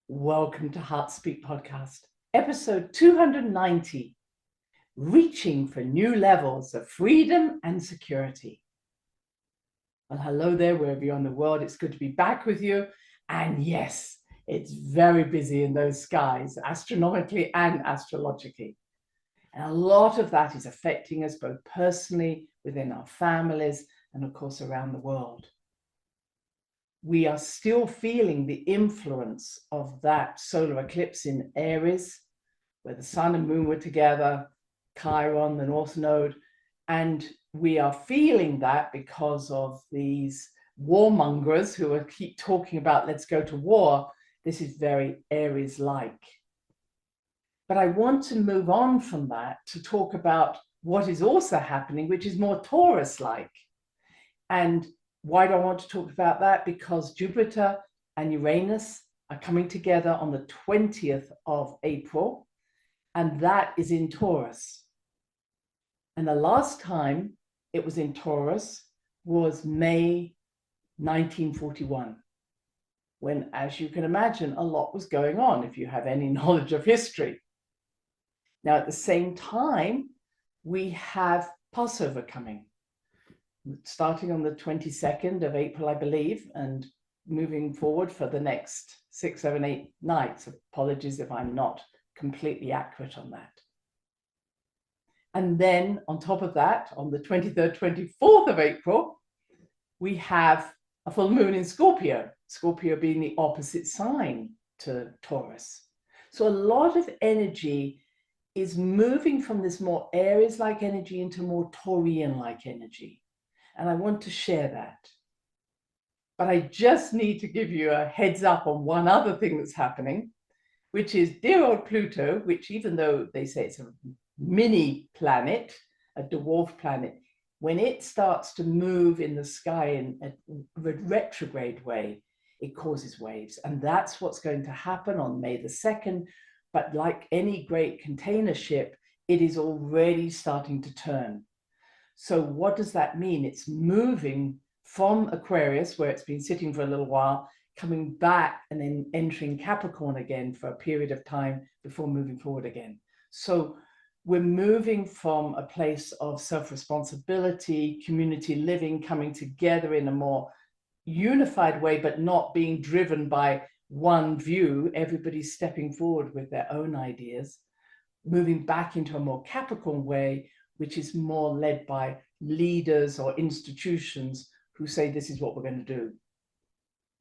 Welcome to Heart Speak Podcast, episode 290, Reaching for New Levels of Freedom and Security. Well, hello there, wherever you're in the world. It's good to be back with you. And yes, it's very busy in those skies, astronomically and astrologically. And a lot of that is affecting us both personally, within our families, and of course, around the world. We are still feeling the influence of that solar eclipse in Aries, where the sun and moon were together, Chiron, the North Node, and we are feeling that because of these warmongers who keep talking about let's go to war. This is very Aries-like. But I want to move on from that to talk about what is also happening, which is more Taurus-like. And why do I want to talk about that? Because Jupiter and Uranus are coming together on the 20th of April, and that is in Taurus. And the last time it was in Taurus was May 1941, when, as you can imagine, a lot was going on if you have any knowledge of history. Now, at the same time, we have Passover coming, starting on the 22nd of April, I believe, and moving forward for the next 6, 7, 8 nights. Apologies if I'm not completely accurate on that. And then on top of that, on the 23rd, 24th of April, we have a full moon in Scorpio, Scorpio being the opposite sign to Taurus. So a lot of energy is moving from this more Aries-like energy into more Taurian-like energy. And I want to share that. But I just need to give you a heads up on one other thing that's happening, which is dear old Pluto, which even though they say it's a mini planet, a dwarf planet, when it starts to move in the sky in a retrograde way, it causes waves. And that's what's going to happen on May the 2nd. But like any great container ship, it is already starting to turn. So what does that mean? It's moving from Aquarius, where it's been sitting for a little while, coming back and then entering Capricorn again for a period of time before moving forward again. So we're moving from a place of self-responsibility, community living, coming together in a more unified way, but not being driven by one view. Everybody's stepping forward with their own ideas, moving back into a more Capricorn way, which is more led by leaders or institutions who say, this is what we're going to do.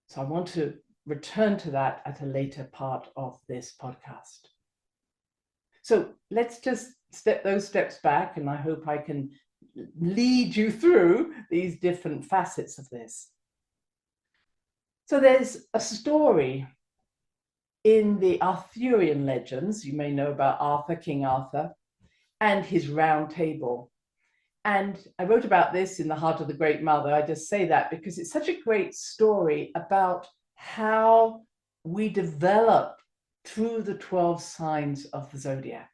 So I want to return to that at a later part of this podcast. So let's just step those steps back, and I hope I can lead you through these different facets of this. So there's a story in the Arthurian Legends. You may know about Arthur, King Arthur, and his round table. And I wrote about this in The Heart of the Great Mother. I just say that because it's such a great story about how we develop through the 12 signs of the zodiac.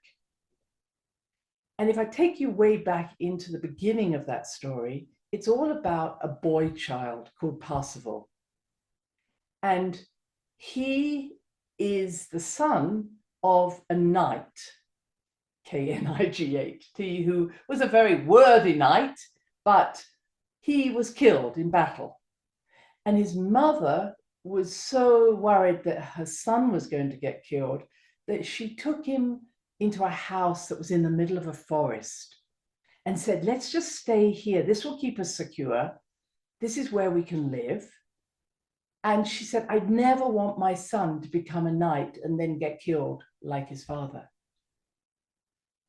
And if I take you way back into the beginning of that story, it's all about a boy child called Percival. And he is the son of a knight, K-N-I-G-H-T, who was a very worthy knight, but he was killed in battle. And his mother was so worried that her son was going to get killed that she took him into a house that was in the middle of a forest and said, let's just stay here. This will keep us secure. This is where we can live. And she said, I'd never want my son to become a knight and then get killed like his father.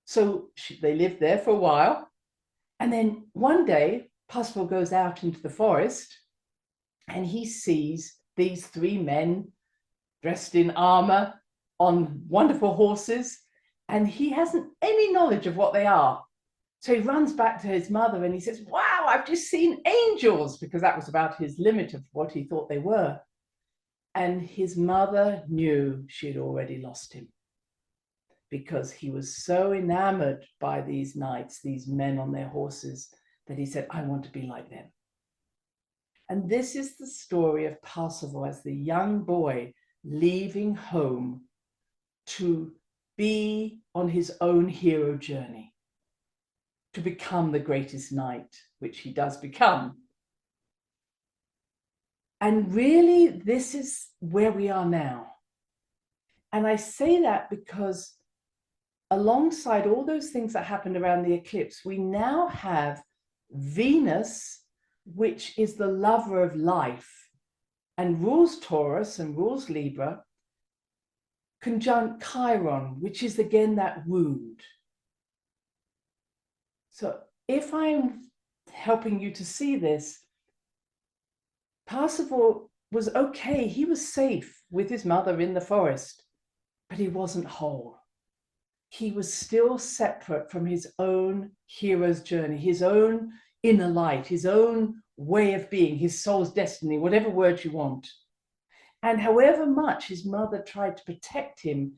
So they lived there for a while. And then one day, Percival goes out into the forest and he sees these 3 men dressed in armor on wonderful horses. And he hasn't any knowledge of what they are. So he runs back to his mother and he says, wow, I've just seen angels, because that was about his limit of what he thought they were. And his mother knew she had already lost him, because he was so enamored by these knights, these men on their horses, that he said, I want to be like them. And this is the story of Passover as the young boy leaving home to be on his own hero journey, to become the greatest knight, which he does become. And really, this is where we are now. And I say that because alongside all those things that happened around the eclipse, we now have Venus, which is the lover of life and rules Taurus and rules Libra, conjunct Chiron, which is again that wound. So if I'm helping you to see this, Passover was okay. He was safe with his mother in the forest, but he wasn't whole. He was still separate from his own hero's journey, his own inner light, his own way of being, his soul's destiny, whatever word you want. And however much his mother tried to protect him,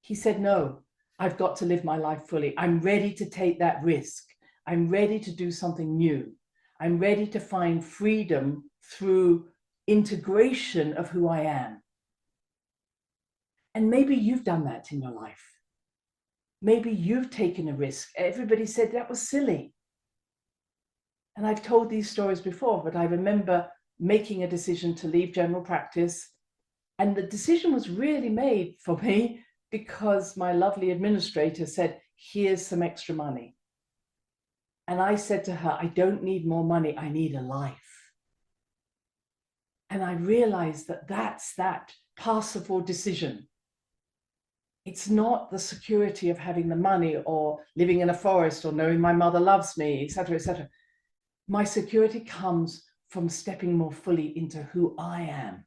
he said, no, I've got to live my life fully. I'm ready to take that risk. I'm ready to do something new. I'm ready to find freedom through integration of who I am. And maybe you've done that in your life. Maybe you've taken a risk. Everybody said that was silly. And I've told these stories before, but I remember making a decision to leave general practice. And the decision was really made for me because my lovely administrator said, here's some extra money. And I said to her, I don't need more money, I need a life. And I realized that that's that Passover decision. It's not the security of having the money or living in a forest or knowing my mother loves me, etc., etc. My security comes from stepping more fully into who I am.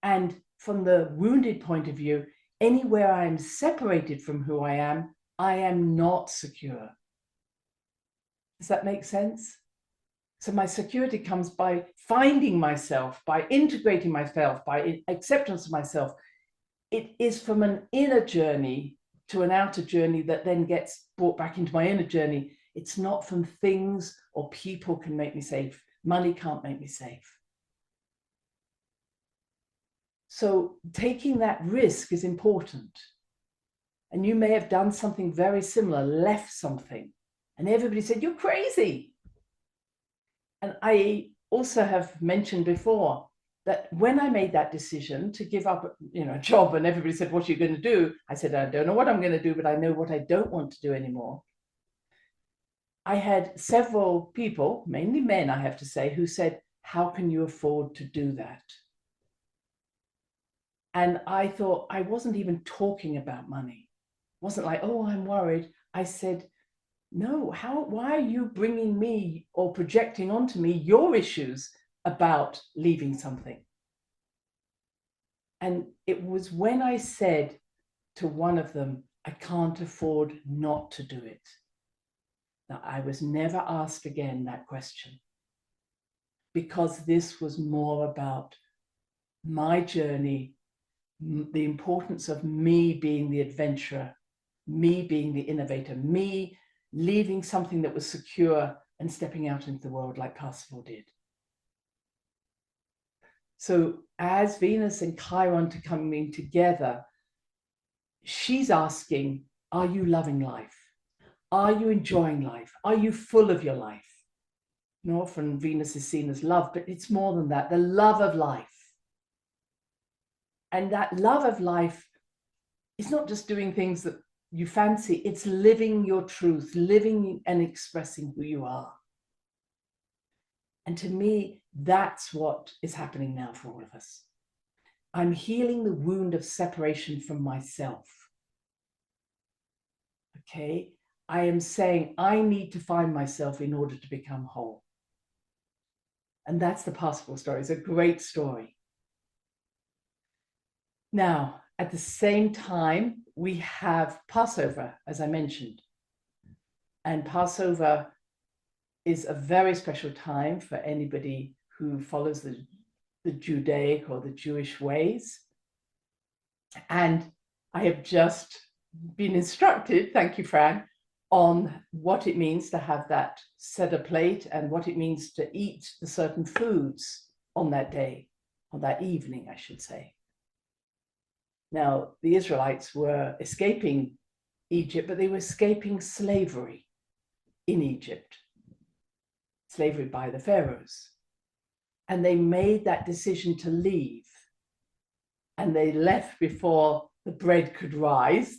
And from the wounded point of view, anywhere I'm separated from who I am not secure. Does that make sense? So my security comes by finding myself, by integrating myself, by acceptance of myself. It is from an inner journey to an outer journey that then gets brought back into my inner journey. It's not from things or people can make me safe. Money can't make me safe. So taking that risk is important. And you may have done something very similar, left something, and everybody said, you're crazy. And I also have mentioned before that when I made that decision to give up, a job, and everybody said, what are you going to do? I said, I don't know what I'm going to do, but I know what I don't want to do anymore. I had several people, mainly men, I have to say, who said, how can you afford to do that? And I thought, I wasn't even talking about money. It wasn't like, oh, I'm worried. I said, no, why are you bringing me or projecting onto me your issues about leaving something? And it was when I said to one of them, I can't afford not to do it. Now, I was never asked again that question, because this was more about my journey, the importance of me being the adventurer, me being the innovator, me leaving something that was secure and stepping out into the world like Passover did. So as Venus and Chiron are coming together, she's asking, are you loving life? Are you enjoying life? Are you full of your life? Often Venus is seen as love, but it's more than that, the love of life. And that love of life is not just doing things that you fancy, it's living your truth, living and expressing who you are. And to me, that's what is happening now for all of us. I'm healing the wound of separation from myself. Okay, I am saying I need to find myself in order to become whole. And that's the Passover story. It's a great story. Now, at the same time, we have Passover, as I mentioned. And Passover is a very special time for anybody who follows the Judaic or the Jewish ways. And I have just been instructed, thank you, Fran, on what it means to have that Seder plate and what it means to eat the certain foods on that day, on that evening, I should say. Now, the Israelites were escaping Egypt, but they were escaping slavery in Egypt, slavery by the pharaohs. And they made that decision to leave. And they left before the bread could rise.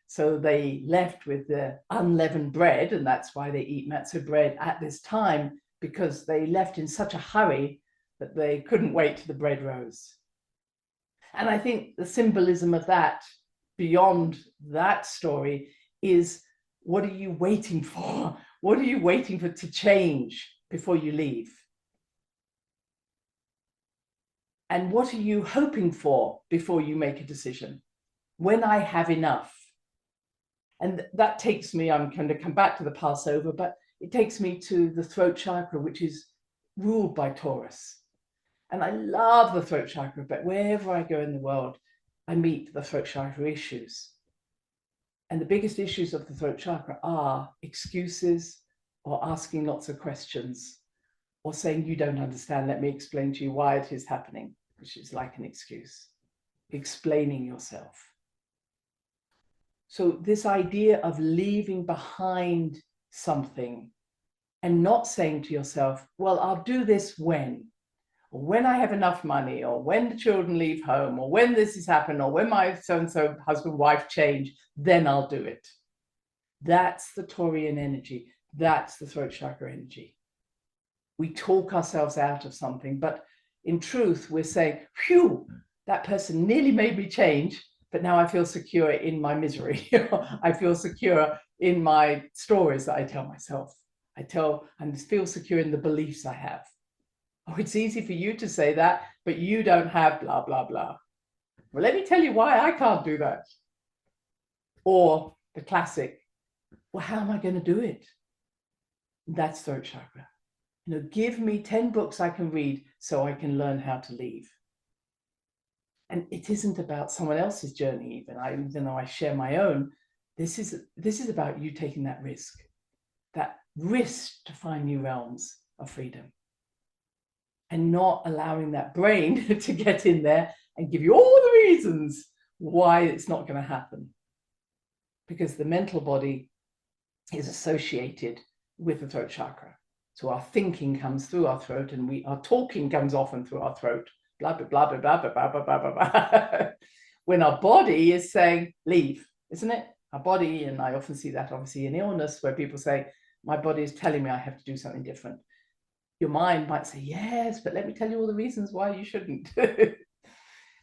So they left with the unleavened bread, and that's why they eat matzah bread at this time, because they left in such a hurry that they couldn't wait till the bread rose. And I think the symbolism of that, beyond that story, is what are you waiting for? What are you waiting for to change before you leave? And what are you hoping for before you make a decision? When I have enough. And that takes me, I'm going to come back to the Passover, but it takes me to the throat chakra, which is ruled by Taurus. And I love the throat chakra, but wherever I go in the world, I meet the throat chakra issues. And the biggest issues of the throat chakra are excuses, or asking lots of questions, or saying, you don't understand, let me explain to you why it is happening, which is like an excuse, explaining yourself. So this idea of leaving behind something and not saying to yourself, well, I'll do this when I have enough money, or when the children leave home, or when this has happened, or when my so-and-so husband, wife change, then I'll do it. That's the Taurian energy. That's the throat chakra energy. We talk ourselves out of something, but in truth, we're saying, phew, that person nearly made me change, but now I feel secure in my misery. I feel secure in my stories that I tell myself. I feel secure in the beliefs I have. Oh, it's easy for you to say that, but you don't have blah, blah, blah. Well, let me tell you why I can't do that. Or the classic, well, how am I going to do it? That's throat chakra. Give me 10 books I can read so I can learn how to leave. And it isn't about someone else's journey, even though I share my own. This is about you taking that risk to find new realms of freedom, and not allowing that brain to get in there and give you all the reasons why it's not going to happen. Because the mental body is associated with the throat chakra. So our thinking comes through our throat, and our talking comes often through our throat. Blah, blah, blah, blah, blah, blah, blah, blah, blah, blah. When our body is saying, leave, isn't it? Our body, and I often see that obviously in illness, where people say, my body is telling me I have to do something different. Your mind might say, yes, but let me tell you all the reasons why you shouldn't.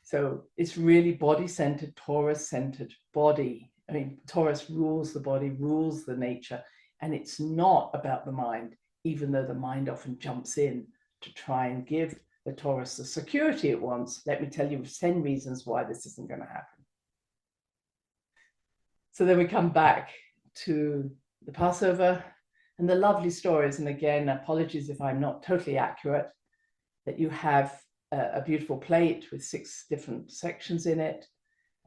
So it's really body-centered, Taurus-centered body. I mean, Taurus rules the body, rules the nature, and it's not about the mind, even though the mind often jumps in to try and give the Taurus the security it wants. Let me tell you 10 reasons why this isn't going to happen. So then we come back to the Passover and the lovely stories. And again, apologies if I'm not totally accurate, that you have a beautiful plate with 6 different sections in it.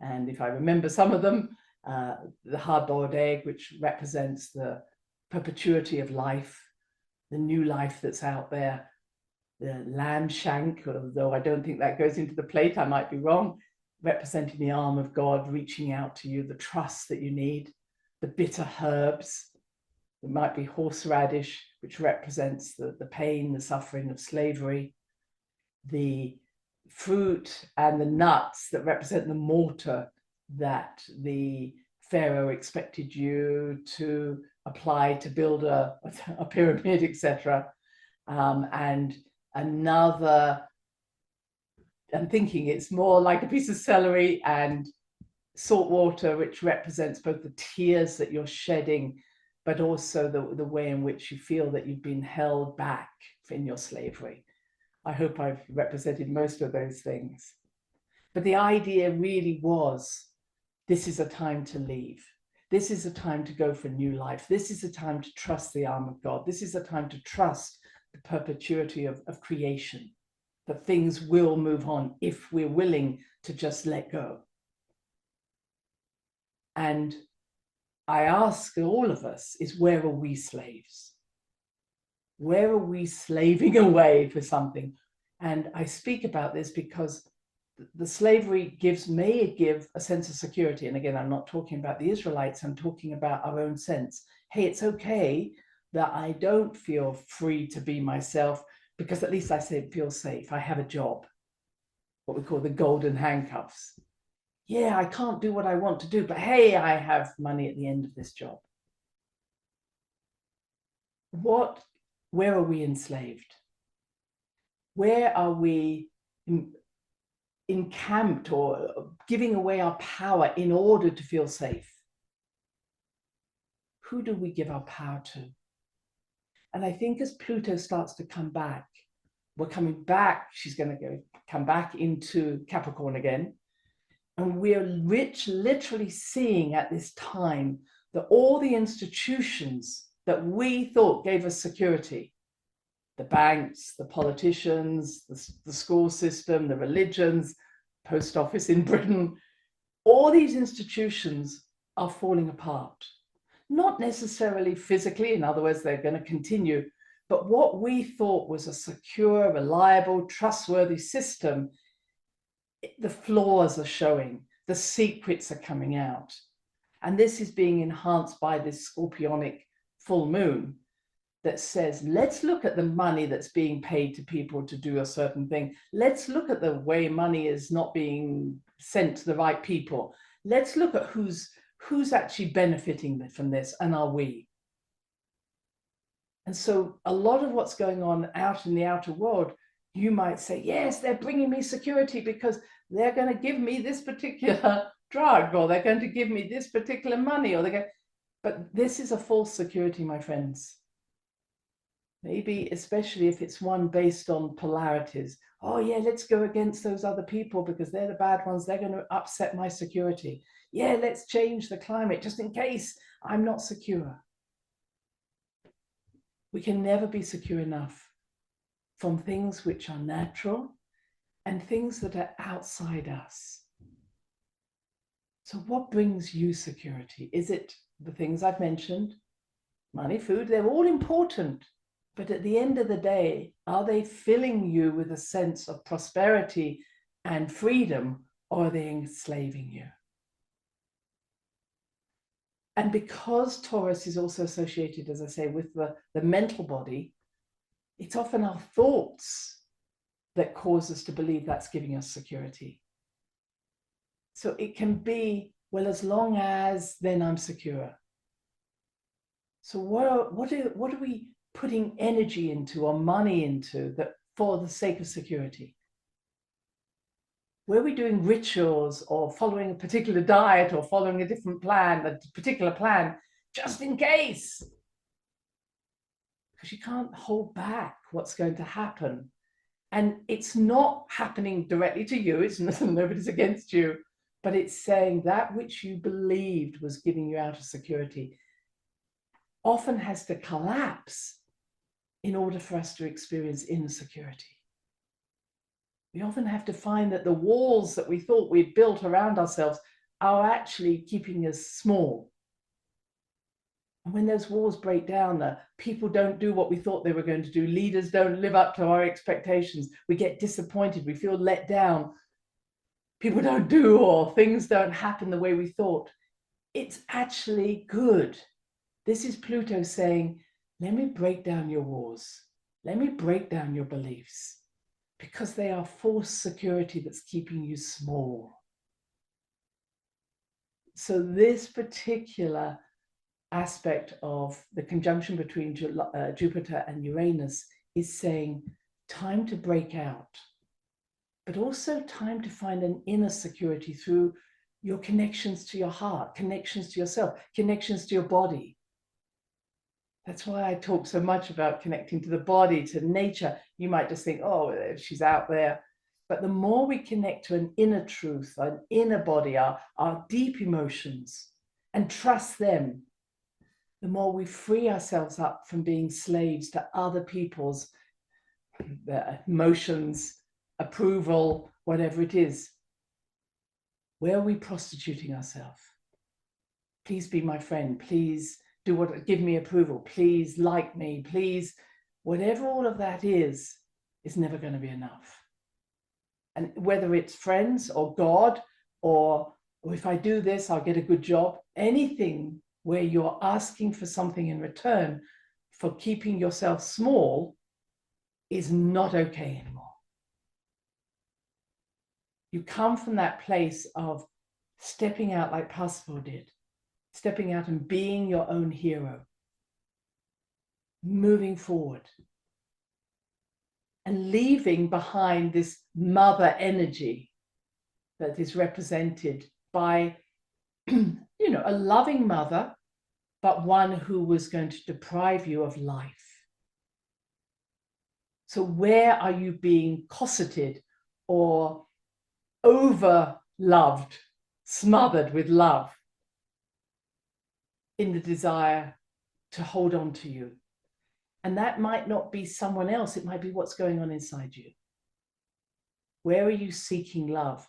And if I remember some of them, the hard-boiled egg, which represents the perpetuity of life, the new life that's out there, the lamb shank, although I don't think that goes into the plate, I might be wrong, representing the arm of God reaching out to you, the trust that you need, the bitter herbs. It might be horseradish, which represents the pain, the suffering of slavery, the fruit and the nuts that represent the mortar that the Pharaoh expected you to apply to build a pyramid, etc. And another, I'm thinking it's more like a piece of celery and salt water, which represents both the tears that you're shedding, but also the way in which you feel that you've been held back in your slavery. I hope I've represented most of those things. But the idea really was, this is a time to leave. This is a time to go for new life. This is a time to trust the arm of God. This is a time to trust the perpetuity of creation, that things will move on if we're willing to just let go. And I ask all of us is, where are we slaves? Where are we slaving away for something? And I speak about this because the slavery may give a sense of security. And again, I'm not talking about the Israelites, I'm talking about our own sense. Hey, it's okay that I don't feel free to be myself, because at least I feel safe. I have a job, what we call the golden handcuffs. Yeah, I can't do what I want to do, but hey, I have money at the end of this job. Where are we enslaved? Where are we encamped or giving away our power in order to feel safe? Who do we give our power to? And I think as Pluto starts to come back, we're coming back, she's going to come back into Capricorn again. And we're literally seeing at this time that all the institutions that we thought gave us security, the banks, the politicians, the school system, the religions, post office in Britain, all these institutions are falling apart. Not necessarily physically, in other words, they're going to continue, but what we thought was a secure, reliable, trustworthy system, the flaws are showing, the secrets are coming out. And this is being enhanced by this Scorpionic full moon that says, let's look at the money that's being paid to people to do a certain thing. Let's look at the way money is not being sent to the right people. Let's look at who's actually benefiting from this, and are we? And so a lot of what's going on out in the outer world, you might say, yes, they're bringing me security because they're going to give me this particular drug, or they're going to give me this particular money, or but this is a false security, my friends. Maybe especially if it's one based on polarities. Oh yeah, let's go against those other people because they're the bad ones. They're going to upset my security. Yeah, let's change the climate just in case I'm not secure. We can never be secure enough from things which are natural and things that are outside us. So what brings you security? Is it the things I've mentioned? Money, food, they're all important. But at the end of the day, are they filling you with a sense of prosperity and freedom, or are they enslaving you? And because Taurus is also associated, as I say, with the mental body, it's often our thoughts that cause us to believe that's giving us security. So it can be, well, as long as, then I'm secure. So what are we putting energy into or money into that for the sake of security? Were we doing rituals or following a particular diet or following a different plan, a particular plan, just in case? Because you can't hold back what's going to happen. And it's not happening directly to you. It's nobody's against you, but it's saying that which you believed was giving you outer security often has to collapse in order for us to experience inner security. We often have to find that the walls that we thought we'd built around ourselves are actually keeping us small. And when those walls break down, people don't do what we thought they were going to do. Leaders don't live up to our expectations. We get disappointed. We feel let down. People don't do, or things don't happen the way we thought. It's actually good. This is Pluto saying, let me break down your walls. Let me break down your beliefs, because they are false security that's keeping you small. So this particular aspect of the conjunction between Jupiter and Uranus is saying time to break out, but also time to find an inner security through your connections to your heart, connections to yourself, connections to your body. That's why I talk so much about connecting to the body, to nature. You might just think, oh, she's out there. But the more we connect to an inner truth, an inner body, our deep emotions, and trust them, the more we free ourselves up from being slaves to other people's emotions, approval, whatever it is. Where are we prostituting ourselves? Please be my friend. Please give me approval. Please like me. Please, whatever all of that is never going to be enough. And whether it's friends or God, or if I do this, I'll get a good job, anything where you're asking for something in return for keeping yourself small is not okay anymore. You come from that place of stepping out like Passover did, stepping out and being your own hero, moving forward, and leaving behind this mother energy that is represented by, a loving mother, but one who was going to deprive you of life. So where are you being cosseted or over loved, smothered with love in the desire to hold on to you? And that might not be someone else. It might be what's going on inside you. Where are you seeking love?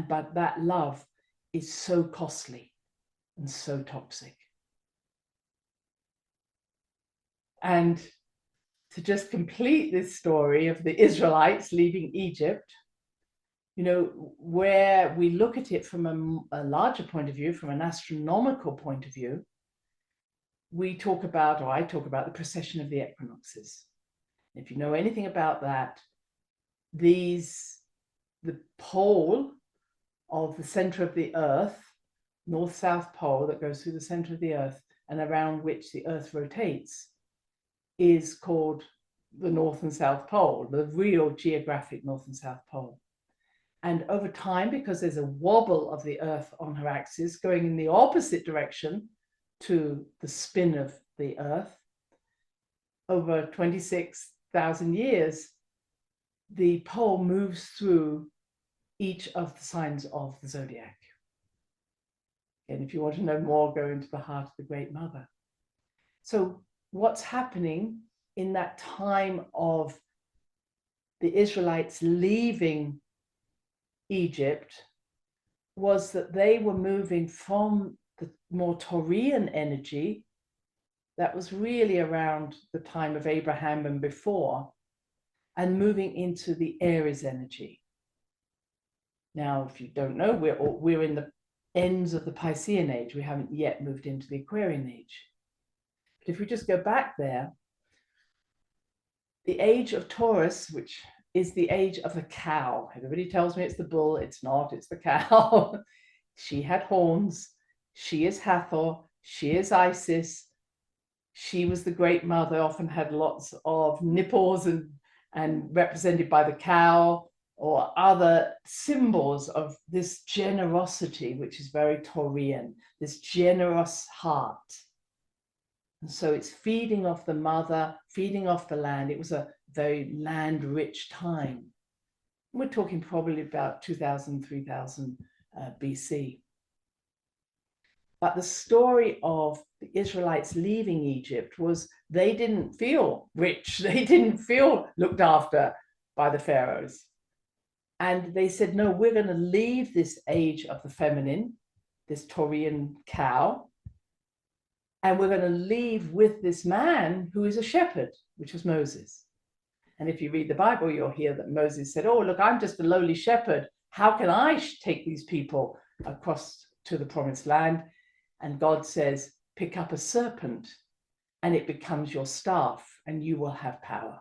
But that love is so costly and so toxic. And to just complete this story of the Israelites leaving Egypt, where we look at it from a larger point of view, from an astronomical point of view, I talk about the precession of the equinoxes. If you know anything about that, the pole of the center of the earth, north-south pole that goes through the center of the earth and around which the earth rotates, is called the North and South Pole, the real geographic North and South Pole. And over time, because there's a wobble of the earth on her axis going in the opposite direction to the spin of the earth, over 26,000 years, the pole moves through each of the signs of the zodiac. And if you want to know more, go into the heart of the Great Mother. So what's happening in that time of the Israelites leaving Egypt was that they were moving from the more Taurian energy that was really around the time of Abraham and before, and moving into the Aries energy. Now, if you don't know, we're in the ends of the Piscean age. We haven't yet moved into the Aquarian age. But if we just go back there, the age of Taurus, which is the age of the cow. Everybody tells me it's the bull. It's not, it's the cow. She had horns. She is Hathor. She is Isis. She was the Great Mother, often had lots of nipples and represented by the cow or other symbols of this generosity, which is very Taurian, this generous heart. And so it's feeding off the mother, feeding off the land. It was a very land-rich time. We're talking probably about 2000, 3000 BC. But the story of the Israelites leaving Egypt was they didn't feel rich. They didn't feel looked after by the pharaohs. And they said, no, we're going to leave this age of the feminine, this Taurian cow, and we're going to leave with this man who is a shepherd, which was Moses. And if you read the Bible, you'll hear that Moses said, oh, look, I'm just a lowly shepherd. How can I take these people across to the promised land? And God says, pick up a serpent and it becomes your staff and you will have power.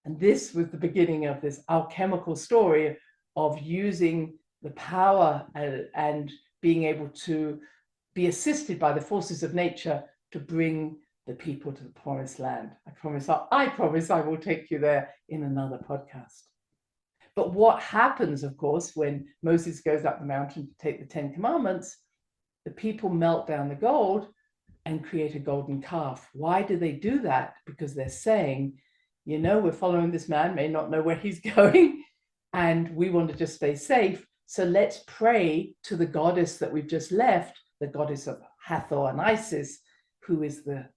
And this was the beginning of this alchemical story of using the power and being able to be assisted by the forces of nature to bring the people to the promised land. I promise I will take you there in another podcast. But what happens, of course, when Moses goes up the mountain to take the 10 Commandments, the people melt down the gold and create a golden calf. Why do they do that? Because they're saying, we're following this man, may not know where he's going, and we want to just stay safe. So let's pray to the goddess that we've just left, the goddess of Hathor and Isis, who is the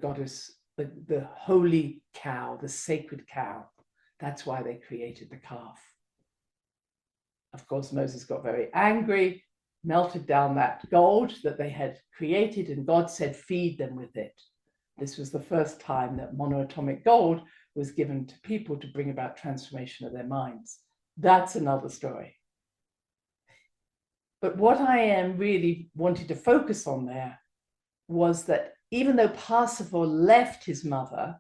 goddess, the holy cow, the sacred cow. That's why they created the calf. Of course, Moses got very angry, melted down that gold that they had created, and God said, feed them with it. This was the first time that monoatomic gold was given to people to bring about transformation of their minds. That's another story. But what I am really wanting to focus on there was that even though Parsifal left his mother,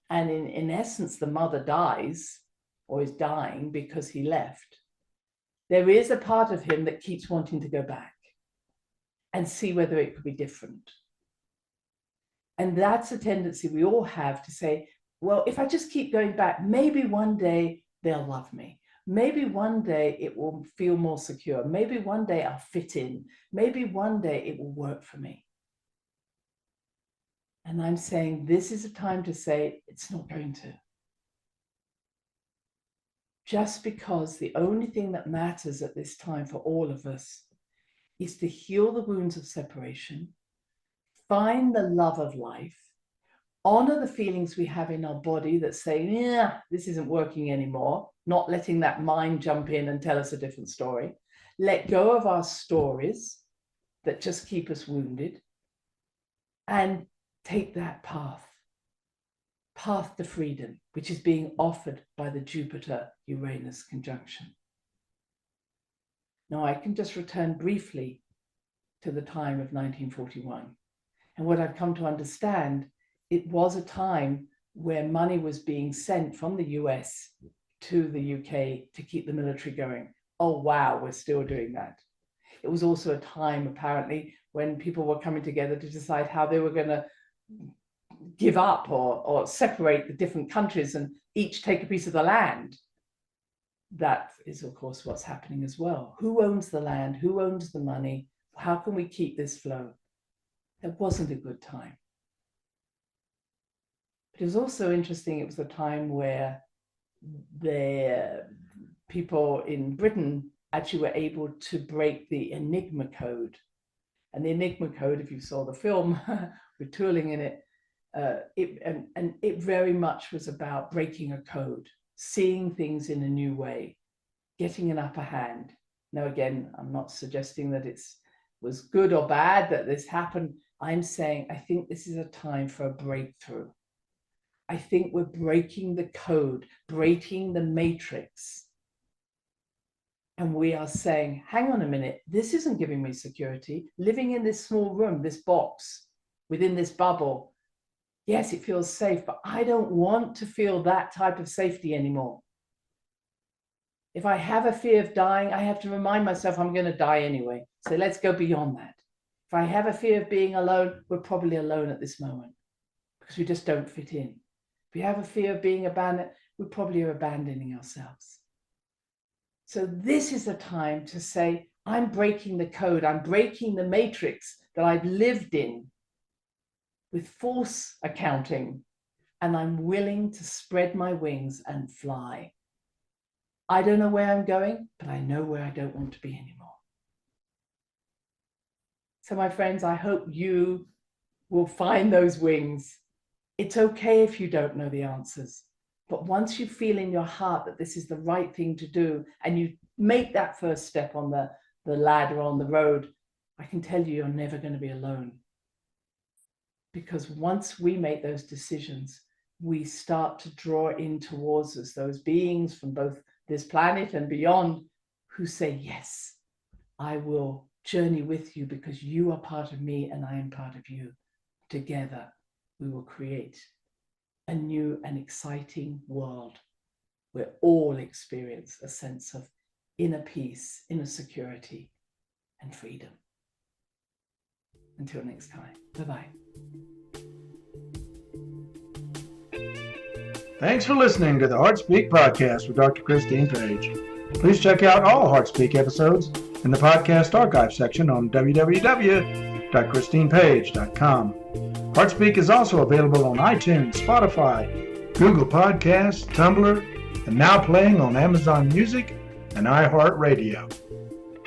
and in essence, the mother dies or is dying because he left, there is a part of him that keeps wanting to go back and see whether it could be different. And that's a tendency we all have to say, well, if I just keep going back, maybe one day they'll love me. Maybe one day it will feel more secure. Maybe one day I'll fit in. Maybe one day it will work for me. And I'm saying this is a time to say it's not going to. Just because the only thing that matters at this time for all of us is to heal the wounds of separation, find the love of life, honor the feelings we have in our body that say, yeah, this isn't working anymore, not letting that mind jump in and tell us a different story. Let go of our stories that just keep us wounded and take that path to freedom, which is being offered by the Jupiter-Uranus conjunction. Now, I can just return briefly to the time of 1941. And what I've come to understand, it was a time where money was being sent from the US to the UK to keep the military going. Oh, wow, we're still doing that. It was also a time, apparently, when people were coming together to decide how they were going to give up or separate the different countries and each take a piece of the land. That is, of course, what's happening as well. Who owns the land? Who owns the money? How can we keep this flow? It wasn't a good time. But it was also interesting. It was a time where the people in Britain actually were able to break the Enigma code. And the Enigma code, if you saw the film with Tooling in it, it very much was about breaking a code, seeing things in a new way, getting an upper hand. Now, again, I'm not suggesting that it was good or bad that this happened. I'm saying I think this is a time for a breakthrough. I think we're breaking the code, breaking the matrix. And we are saying, hang on a minute, this isn't giving me security. Living in this small room, this box, within this bubble, yes, it feels safe, but I don't want to feel that type of safety anymore. If I have a fear of dying, I have to remind myself I'm going to die anyway. So let's go beyond that. If I have a fear of being alone, we're probably alone at this moment because we just don't fit in. If we have a fear of being abandoned, we probably are abandoning ourselves. So this is a time to say, I'm breaking the code. I'm breaking the matrix that I've lived in with false accounting, and I'm willing to spread my wings and fly. I don't know where I'm going, but I know where I don't want to be anymore. So my friends, I hope you will find those wings. It's okay if you don't know the answers, but once you feel in your heart that this is the right thing to do, and you make that first step on the ladder on the road, I can tell you, you're never going to be alone. Because once we make those decisions, we start to draw in towards us those beings from both this planet and beyond who say, yes, I will journey with you because you are part of me and I am part of you. Together, we will create a new and exciting world where all experience a sense of inner peace, inner security, and freedom. Until next time, bye-bye. Thanks for listening to the HeartSpeak podcast with Dr. Christine Page. Please check out all HeartSpeak episodes in the podcast archive section on www.christinepage.com. HeartSpeak is also available on iTunes, Spotify, Google Podcasts, Tumblr, and now playing on Amazon Music and iHeart Radio.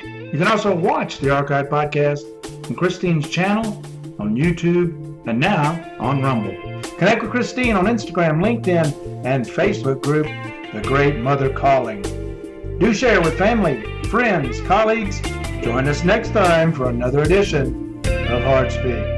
You can also watch the archive podcast on Christine's channel, on YouTube, and now on Rumble. Connect with Christine on Instagram, LinkedIn, and Facebook group, The Great Mother Calling. Do share with family, friends, colleagues. Join us next time for another edition of HeartSpeak.